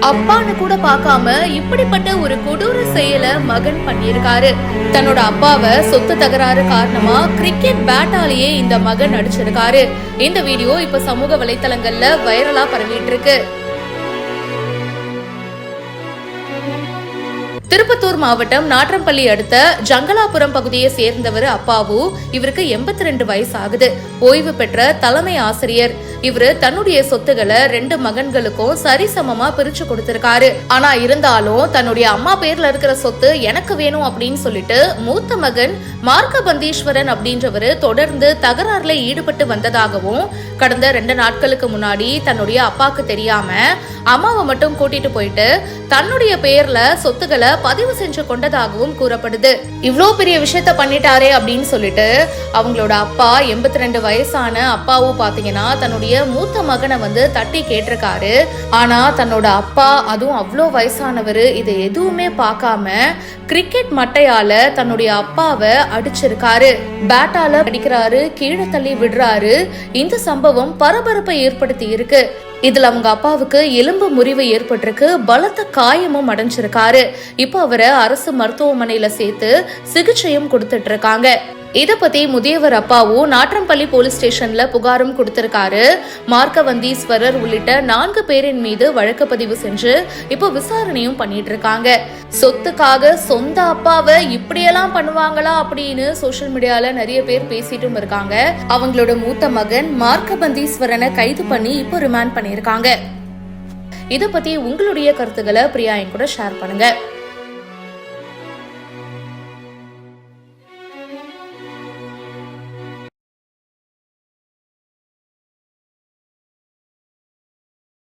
அப்பான்னு கூட பார்க்காம இப்படிப்பட்ட ஒரு கொடூர செயலை மகன் பண்ணியிருக்காரு. தன்னோட அப்பாவை சொத்து தகராறு காரணமா கிரிக்கெட் பேட்டாலேயே இந்த மகன் அடிச்சிருக்காரு. இந்த வீடியோ இப்ப சமூக வலைத்தளங்கள்ல வைரலா பரவிட்டு இருக்கு. திருப்பத்தூர் மாவட்டம் நாற்றம்பள்ளி அடுத்த ஜங்கலாபுரம் பகுதியை சேர்ந்தவர் அப்பாவு. இவருக்கு 82 வயசு ஆகுது. ஓய்வு பெற்ற தலைமை ஆசிரியர். இவரு தன்னுடைய சொத்துக்களை 2 மகன்களுக்கும் சரிசமமா பிரிச்சு கொடுத்திருக்காரு. ஆனா இருந்தாலும் தன்னுடைய அம்மா பேர்ல இருக்கிற சொத்து எனக்கு வேணும் அப்படின்னு சொல்லிட்டு மூத்த மகன் மார்க்கபந்தீஸ்வரன் அப்படின்றவரு தொடர்ந்து தகராறுல ஈடுபட்டு வந்ததாகவும், கடந்த 2 நாட்களுக்கு முன்னாடி தன்னுடைய அப்பாக்கு தெரியாம அம்மாவை மட்டும் கூட்டிட்டு போயிட்டு தன்னுடைய பேர்ல சொத்துக்களை பதிவு செஞ்சு கொண்டதாகவும் கூறப்படுது. இவ்வளோ பெரிய விஷயத்த பண்ணிட்டாரே அப்படின்னு சொல்லிட்டு அவங்களோட அப்பா 82 வயசான அப்பாவும் பாத்தீங்கன்னா தன்னுடைய மூத்த மகனை தட்டி கேட்டிருக்காரு. ஆனா தன்னோட அப்பா, அதுவும் அவ்வளோ வயசானவரு, இதை எதுவுமே பார்க்காம கிரிக்கெட் மட்டையால தன்னுடைய அப்பாவை அடிச்சிருக்காரு. பேட்டால அடிக்கிறாரு, கீழே தள்ளி விடுறாரு. இந்த சம்பவம் பரபரப்பை ஏற்படுத்தி இருக்கு. இதுல அவங்க அப்பாவுக்கு எலும்பு முறிவு ஏற்பட்டிருக்கு, பலத்த காயமும் அடைஞ்சிருக்காரு. இப்ப அவரை அரசு மருத்துவமனையில சேர்த்து சிகிச்சையும் கொடுத்துட்டு இருக்காங்க. இத பத்தி முதியவர் அப்பாவும் நாற்றம்பள்ளி போலீஸ் ஸ்டேஷன்ல புகாரும் கொடுத்திருக்காரு. மார்க்கவந்தீஸ்வரர் உள்ளிட்ட 4 பேரின் மீது வழக்கு பதிவு செஞ்சு இப்போ விசாரணையும் பண்ணிட்டு இருக்காங்க. சொத்துக்காக சொந்த அப்பாவை இப்படியெல்லாம் பண்ணுவாங்களா அப்படின்னு சோசியல் மீடியால நிறைய பேர் பேசிட்டும் இருக்காங்க. அவங்களோட மூத்த மகன் மார்க்கபந்தீஸ்வரனை கைது பண்ணி இப்போ ரிமாண்ட் பண்ணியிருக்காங்க. இத பத்தி உங்களுடைய கருத்துக்களை பிரியா என் கூட ஷேர் பண்ணுங்க.